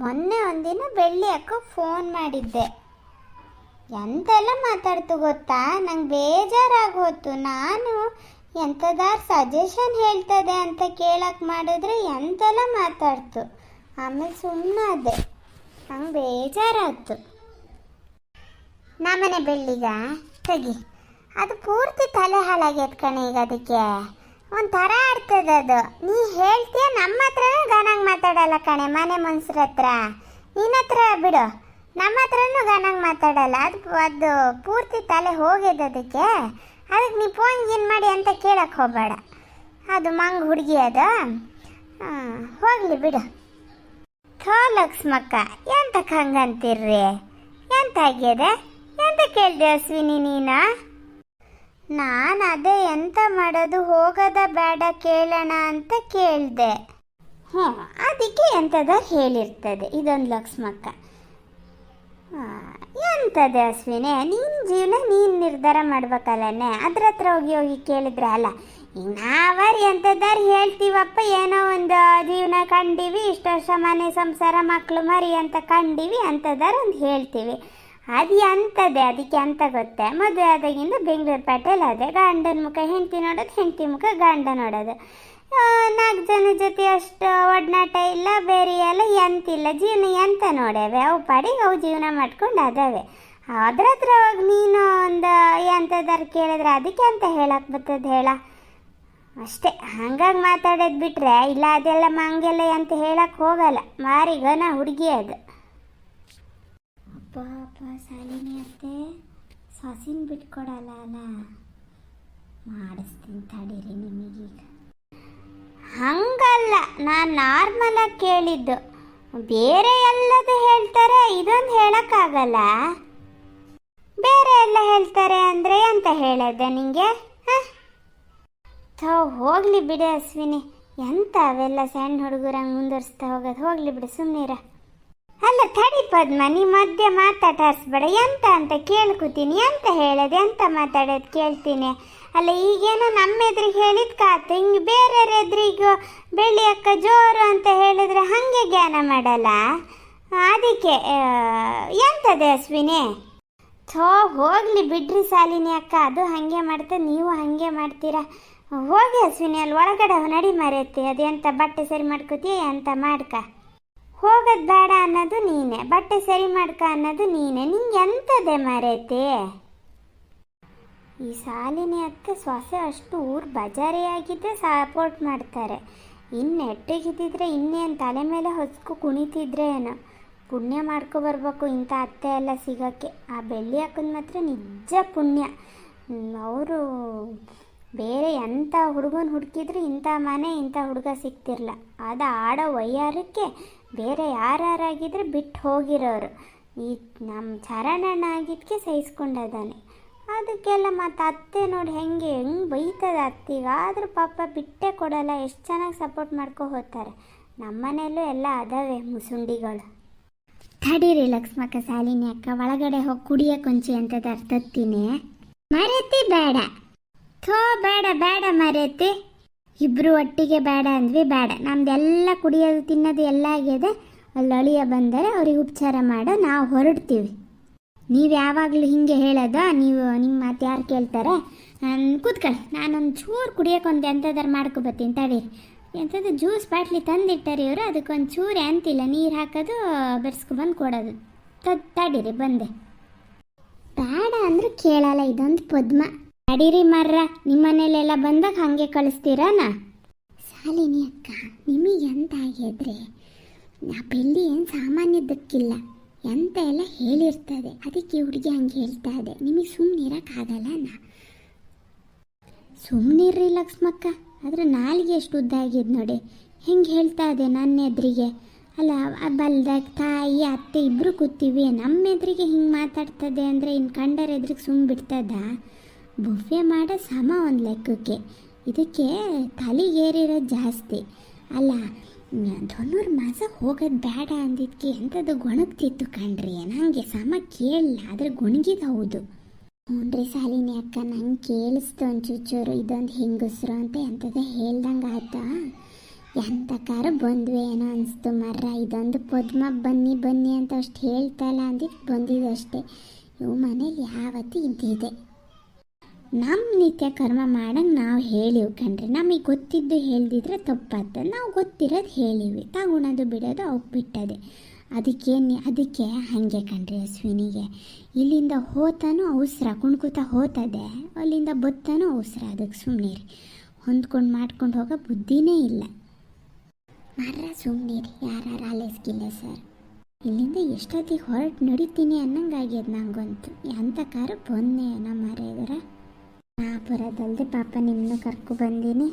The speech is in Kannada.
ಮೊನ್ನೆ ಒಂದಿನ ಬೆಳ್ಳಿ ಅಕ್ಕ ಫೋನ್ ಮಾಡಿದ್ದೆ. ಎಂತೆಲ್ಲ ಮಾತಾಡ್ತು ಗೊತ್ತಾ, ನಂಗೆ ಬೇಜಾರಾಗೋತು. ನಾನು ಎಂಥದಾರು ಸಜೆಷನ್ ಹೇಳ್ತದೆ ಅಂತ ಕೇಳಕ್ಕೆ ಮಾಡಿದ್ರೆ ಎಂತೆಲ್ಲ ಮಾತಾಡ್ತು. ಆಮೇಲೆ ಸುಮ್ಮನಾದೆ, ನಂಗೆ ಬೇಜಾರಾಯ್ತು. ನಮ್ಮನೆ ಬೆಳ್ಳಿಗ ತೆಗಿ, ಅದು ಪೂರ್ತಿ ತಲೆ ಹಾಳಾಗೈತೆ ಕಣೆ. ಈಗ ಅದಕ್ಕೆ ಒಂಥರ ಆಡ್ತದೆ ಅದು. ನೀ ಹೇಳ್ತೀಯ, ನಮ್ಮ ಹತ್ರನೂ ಗಾನಾಗಿ ಮಾತಾಡಲ್ಲ ಕಣೆ, ಮನೆ ಮನ್ಸ್ರ ಹತ್ರ. ನಿನ್ನ ಹತ್ರ ಬಿಡು, ನಮ್ಮ ಹತ್ರನೂ ಗಾನಾಗಿ ಮಾತಾಡಲ್ಲ. ಅದು ಪೂರ್ತಿ ತಲೆ ಹೋಗಿದೆ ಅದಕ್ಕೆ. ನೀ ಫೋನ್ ಗಿನ್ ಮಾಡಿ ಅಂತ ಕೇಳಕ್ಕೆ ಹೋಗಬೇಡ. ಅದು ಮಂಗ ಹುಡುಗಿ ಅದು. ಹೋಗಲಿ ಬಿಡು. ಥೋ ಲಕ್ಷ್ಮಕ್ಕ, ಎಂತಕ್ಕೆ ಹಂಗಂತೀರ್ರಿ? ಎಂತ ಆಗ್ಯದೆ? ಎಂತ ಕೇಳಿದೆ ಅಶ್ವಿನಿ ನೀನು? ನಾನು ಅದೇ ಎಂತ ಮಾಡೋದು, ಹೋಗೋದ ಬೇಡ ಕೇಳೋಣ ಅಂತ ಕೇಳಿದೆ. ಅದಕ್ಕೆ ಎಂಥದ ಹೇಳಿರ್ತದೆ ಇದೊಂದು ಲಕ್ಷ್ಮಕ್ಕ. ಎಂಥದೆ ಅಶ್ವಿನಿ, ನಿನ್ನ ಜೀವನ ನೀನು ನಿರ್ಧಾರ ಮಾಡ್ಬೇಕಲ್ಲೇ. ಅದ್ರ ಹತ್ರ ಹೋಗಿ ಹೋಗಿ ಕೇಳಿದ್ರೆ ಅಲ್ಲ. ಈಗ ನಾವಾರು ಎಂಥದ್ದಾರು ಹೇಳ್ತೀವಪ್ಪ, ಏನೋ ಒಂದು ಜೀವನ ಕಂಡೀವಿ, ಇಷ್ಟು ವರ್ಷ ಮನೆ ಸಂಸಾರ ಮಕ್ಕಳು ಮರಿ ಅಂತ ಕಂಡೀವಿ, ಅಂಥದ್ದಾರು ಒಂದು ಹೇಳ್ತೀವಿ. ಅದು ಎಂಥದ್ದೇ, ಅದಕ್ಕೆ ಅಂತ ಗೊತ್ತೇ? ಮದುವೆ ಆದಾಗಿಂದ ಬೆಂಗಳೂರು ಪೇಟೆಯಲ್ಲಿ ಅದೇ ಗಂಡನ ಮುಖ ಹೆಂಡತಿ ನೋಡೋದು, ಹೆಂಡತಿ ಮುಖ ಗಂಡ ನೋಡೋದು. 4 ಜನ ಜೊತೆ ಅಷ್ಟು ಒಡನಾಟ ಇಲ್ಲ, ಬೇರೆ ಎಲ್ಲ ಎಂತಿಲ್ಲ. ಜೀವನ ಎಂತ ನೋಡ್ಯಾವೆ, ಅವು ಪಾಡಿಗೆ ಅವು ಜೀವನ ಮಾಡ್ಕೊಂಡು ಅದಾವೆ. ಅದ್ರ ಹತ್ರ ಹೋಗಿ ನೀನು ಒಂದು ಎಂಥದಾರು ಕೇಳಿದ್ರೆ ಅದಕ್ಕೆ ಅಂತ ಹೇಳಕ್ಕೆ ಬರ್ತದೆ ಹೇಳ? ಅಷ್ಟೇ. ಹಂಗಾಗಿ ಮಾತಾಡೋದು ಬಿಟ್ರೆ ಇಲ್ಲ, ಅದೆಲ್ಲ ಮಂಗೆಲ್ಲ ಅಂತ ಹೇಳಕ್ಕೆ ಹೋಗಲ್ಲ. ಮಾರಿ ಘನ ಹುಡುಗಿ ಅದು. ಅಪ್ಪ ಶಾಲಿನಿ ಅತ್ತೆ ಸೊಸಿನ ಬಿಟ್ಕೊಡಲ್ಲ ಅಲ್ಲ. ಮಾಡಿಸ್ತೀನಿ ತಡೀರಿ ನಿಮಗೀಗ. ಹಂಗಲ್ಲ, ನಾನು ನಾರ್ಮಲಾಗಿ ಕೇಳಿದ್ದು. ಬೇರೆ ಎಲ್ಲದು ಹೇಳ್ತಾರೆ, ಇದೊಂದು ಹೇಳೋಕ್ಕಾಗಲ್ಲ. ಬೇರೆ ಎಲ್ಲ ಹೇಳ್ತಾರೆ ಅಂದರೆ ಅಂತ ಹೇಳೋದೆ ನಿಂಗೆ? ಹೋಗಲಿ ಬಿಡಿ ಅಶ್ವಿನಿ, ಎಂತ ಅವೆಲ್ಲ ಸಣ್ಣ ಹುಡುಗರಂಗೆ ಮುಂದುವರಿಸ್ತಾ ಹೋಗೋದು. ಹೋಗಲಿ ಬಿಡು, ಸುಮ್ಮನಿರ. ಅಲ್ಲ ತಡಿ ಪದ್ಮ, ನೀ ಮಧ್ಯೆ ಮಾತಾಡಿಸ್ಬೇಡ. ಎಂತ ಅಂತ ಕೇಳ್ಕೊತೀನಿ. ಎಂತ ಹೇಳೋದು, ಎಂತ ಮಾತಾಡೋದು ಕೇಳ್ತೀನಿ. ಅಲ್ಲ ಈಗೇನೋ ನಮ್ಮ ಎದುರಿಗೆ ಹೇಳಿದ ಕಾತು, ಹಿಂಗೆ ಬೇರೆಯವ್ರ ಎದುರಿಗೂ ಬೆಳ್ಳಿ ಅಕ್ಕ ಜೋರು ಅಂತ ಹೇಳಿದ್ರೆ ಹಾಗೆ ಜ್ಞಾನ ಮಾಡಲ್ಲ. ಅದಕ್ಕೆ ಎಂತದೆ ಅಶ್ವಿನಿ? ಹೋಗಲಿ ಬಿಡ್ರಿ ಶಾಲಿನಿ ಅಕ್ಕ, ಅದು ಹಾಗೆ ಮಾಡ್ತದೆ, ನೀವು ಹಾಗೆ ಮಾಡ್ತೀರಾ. ಹೋಗಿ ಅಶ್ವಿನಿ, ಅಲ್ಲಿ ಒಳಗಡೆ ನಡಿ ಮರೆಯುತ್ತೆ. ಅದು ಎಂತ ಬಟ್ಟೆ ಸರಿ ಮಾಡ್ಕೋತೀಯ ಎಂತ ಮಾಡ್ಕ. ಹೋಗೋದು ಬೇಡ ಅನ್ನೋದು ನೀನೆ, ಬಟ್ಟೆ ಸರಿ ಮಾಡ್ಕ ಅನ್ನೋದು ನೀನೆ. ನಿಂಗೆ ಎಂಥದ್ದೇ ಮರೆಯುತ್ತೆ? ಈ ಶಾಲಿನಿ ಅತ್ತೆ ಸೊಸೆ ಅಷ್ಟು ಊರು ಬಜಾರಿಯಾಗಿದ್ದರೆ ಸಪೋರ್ಟ್ ಮಾಡ್ತಾರೆ. ಇನ್ನು ನೆಟ್ಟಿಗಿದ್ದಿದ್ರೆ ಇನ್ನೇನು ತಲೆ ಮೇಲೆ ಹೊಸ್ಕು ಕುಣಿತಿದ್ರೆ ಏನೋ. ಪುಣ್ಯ ಮಾಡ್ಕೊಬರ್ಬೇಕು ಇಂಥ ಅತ್ತೆ ಎಲ್ಲ ಸಿಗೋಕ್ಕೆ. ಆ ಬೆಳ್ಳಿ ಅಕ್ಕನ ಮಾತ್ರ ನಿಜ ಪುಣ್ಯ. ಅವರು ಬೇರೆ ಎಂಥ ಹುಡುಗನ ಹುಡುಕಿದ್ರು ಇಂಥ ಮನೆ ಇಂಥ ಹುಡುಗ ಸಿಗ್ತಿರಲ್ಲ. ಅದು ಆಡೋ ವಯ್ಯಾರಕ್ಕೆ ಬೇರೆ ಯಾರಾಗಿದ್ರೆ ಬಿಟ್ಟು ಹೋಗಿರೋರು. ಈ ನಮ್ಮ ಚರಣಣ್ಣ ಆಗಿದ್ದಕ್ಕೆ ಸಹಿಸ್ಕೊಂಡದಾನೆ. ಅದಕ್ಕೆಲ್ಲ ಮತ್ತು ಅತ್ತೆ ನೋಡಿ ಹೆಂಗೆ ಬೈತದೆ ಅತ್ತಿಗೆ. ಆದರೂ ಪಾಪ ಬಿಟ್ಟೇ ಕೊಡಲ್ಲ, ಎಷ್ಟು ಚೆನ್ನಾಗಿ ಸಪೋರ್ಟ್ ಮಾಡ್ಕೊ ಹೋಗ್ತಾರೆ. ನಮ್ಮ ಮನೆಯಲ್ಲೂ ಎಲ್ಲ ಅದಾವೆ ಮುಸುಂಡಿಗಳು. ತಡೀರಿ ಲಕ್ಷ್ಮಕ್ಕ, ಶಾಲಿನಿ ಅಕ್ಕ ಒಳಗಡೆ ಹೋಗಿ ಕುಡಿಯೋಕೆ ಕೊಂಚಿ ಅಂತದ ಅರ್ಥತ್ತೀನಿ. ಮರೆತಿ ಬೇಡ, ಬೇಡ ಬೇಡ ಮರೆತಿ. ಇಬ್ಬರು ಒಟ್ಟಿಗೆ ಬೇಡ ಅಂದ್ವಿ, ಬೇಡ. ನಮ್ದೆಲ್ಲ ಕುಡಿಯೋದು ತಿನ್ನೋದು ಎಲ್ಲ ಆಗಿದೆ. ಅಲ್ಲಿ ಅಳಿಯ ಬಂದರೆ ಅವ್ರಿಗೆ ಉಪಚಾರ ಮಾಡೋ, ನಾವು ಹೊರಡ್ತೀವಿ. ನೀವು ಯಾವಾಗಲೂ ಹಿಂಗೆ ಹೇಳೋದು, ನೀವು ನಿಮ್ಮ ಮಾತು ಯಾರು ಕೇಳ್ತಾರೆ? ಕೂತ್ಕೊಳ್ಳಿ, ನಾನೊಂದು ಚೂರು ಕುಡಿಯೋಕೆ ಒಂದು ಎಂಥದಾರು ಮಾಡ್ಕೊಬತ್ತೀನಿ ತಡೀರಿ. ಎಂಥದ್ದು ಜ್ಯೂಸ್ ಬಾಟ್ಲಿ ತಂದಿಟ್ಟಾರೆ ಇವರು, ಅದಕ್ಕೊಂದು ಚೂರು ಅಂತಿಲ್ಲ, ನೀರು ಹಾಕೋದು ಬೆರೆಸ್ಕೊಬಂದು ಕೊಡೋದು. ತಡೀರಿ ಬಂದೆ. ಬೇಡ ಅಂದರೂ ಕೇಳಲ್ಲ ಇದೊಂದು ಪದ್ಮ. ತಡೀರಿ ಮರ್ರ, ನಿಮ್ಮ ಮನೇಲೆಲ್ಲ ಬಂದಾಗ ಹಾಗೆ ಕಳಿಸ್ತೀರಾನ? ಶಾಲಿನಿ ಅಕ್ಕ, ನಿಮಗೆ ಎಂತ ಆಗಿದ್ರೆ ಆ ಬೆಳ್ಳಿ ಏನು ಸಾಮಾನ್ಯದಕ್ಕಿಲ್ಲ, ಎಂತ ಎಲ್ಲ ಹೇಳಿರ್ತದೆ. ಅದಕ್ಕೆ ಹುಡುಗಿ ಹಂಗೆ ಹೇಳ್ತಾ ಇದೆ. ನಿಮಗೆ ಸುಮ್ಮನಿರೋಕ್ಕಾಗಲ್ಲ. ಸುಮ್ಮನಿರ್ರಿ ಲಕ್ಷ್ಮಕ್ಕ. ಆದರೆ ನಾಲಿಗೆ ಎಷ್ಟು ಉದ್ದ ಆಗಿದೆ ನೋಡಿ, ಹೆಂಗೆ ಹೇಳ್ತಾ ಇದೆ ನನ್ನ ಎದುರಿಗೆ. ಅಲ್ಲ ಬಲ್ದಾಗ ತಾಯಿ ಅತ್ತೆ ಇಬ್ಬರು ಕೂತೀವಿ, ನಮ್ಮ ಎದುರಿಗೆ ಹಿಂಗೆ ಮಾತಾಡ್ತದೆ ಅಂದರೆ ಇನ್ನು ಕಂಡರ ಎದುರಿಗೆ ಸುಮ್ಮ ಬಿಡ್ತದ? ಬುಫೆ ಮಾಡೋ ಸಮ ಒಂದು ಲೆಕ್ಕಕ್ಕೆ. ಇದಕ್ಕೆ ತಲೆಗೇರಿರೋದು ಜಾಸ್ತಿ. ಅಲ್ಲ ಧನುರ್ಮಾಸ ಹೋಗೋದು ಬೇಡ ಅಂದಿದ್ದಕ್ಕೆ ಎಂಥದ್ದು ಗೊಣಗ್ತಿತ್ತು ಕಣ್ರಿ. ನನಗೆ ಸಮ ಕೇಳಲ್ಲ, ಆದರೆ ಗೊಣಗಿದ ಹೌದು. ಹ್ಞೂ ಶಾಲಿನಿ ಅಕ್ಕ, ನಂಗೆ ಕೇಳಿಸ್ತು ಒಂಚೂರು ಇದೊಂದು ಹೆಂಗಸರು ಅಂತ ಎಂಥದ್ದು ಹೇಳ್ದಂಗೆ ಆಯ್ತಾ. ಎಂಥ ಕಾರ ಬಂದ್ವಿ ಏನೋ ಅನಿಸ್ತು ಮರ್ರ. ಇದೊಂದು ಪದ್ಮ ಬನ್ನಿ ಬನ್ನಿ ಅಂತ ಅಷ್ಟು ಹೇಳ್ತಲ್ಲ ಅಂದಿದ್ದು ಬಂದಿದ್ದು ಅಷ್ಟೇ. ಇವು ಮನೇಲಿ ಯಾವತ್ತೂ ಇದ್ದಿದೆ. ನಮ್ಮ ನಿತ್ಯ ಕರ್ಮ ಮಾಡಂಗೆ ನಾವು ಹೇಳಿವು ಕಣ್ರಿ. ನಮಗೆ ಗೊತ್ತಿದ್ದು ಹೇಳ್ದಿದ್ರೆ ತಪ್ಪಾಗ್ತದೆ. ನಾವು ಗೊತ್ತಿರೋದು ಹೇಳಿವಿ, ತಗೊಳೋದು ಬಿಡೋದು ಅವ್ಕೆ ಬಿಟ್ಟದೆ. ಅದಕ್ಕೆ ಹಾಗೆ ಕಣ್ರಿ ಅಶ್ವಿನಿಗೆ. ಇಲ್ಲಿಂದ ಹೋತಾನೂ ಅವಸರ, ಕುಣ್ಕೂತ ಹೋತದೆ, ಅಲ್ಲಿಂದ ಬತ್ತಾನೂ ಅವಸರ. ಅದಕ್ಕೆ ಸುಮ್ಮನಿರಿ, ಹೊಂದ್ಕೊಂಡು ಮಾಡ್ಕೊಂಡು ಹೋಗೋ ಬುದ್ಧಿನೇ ಇಲ್ಲ. ಮರ್ರ ಸುಮ್ಮನಿರಿ, ಯಾರು ಆಲೈಸ್ಕಿಲ್ಲ ಸರ್. ಇಲ್ಲಿಂದ ಎಷ್ಟೊತ್ತಿಗೆ ಹೊರಟು ನಡಿತೀನಿ ಅನ್ನಂಗಾಗ್ಯದ ನಂಗಂತೂ. ಎಂಥ ಕಾರು ಬಂದೆ ಏನೋ ಮರೆಯದ್ರ. ನಾಪುರದಲ್ದೆ ಪಾಪ ನಿಮ್ಮನ್ನು ಕರ್ಕೊ ಬಂದೀನಿ.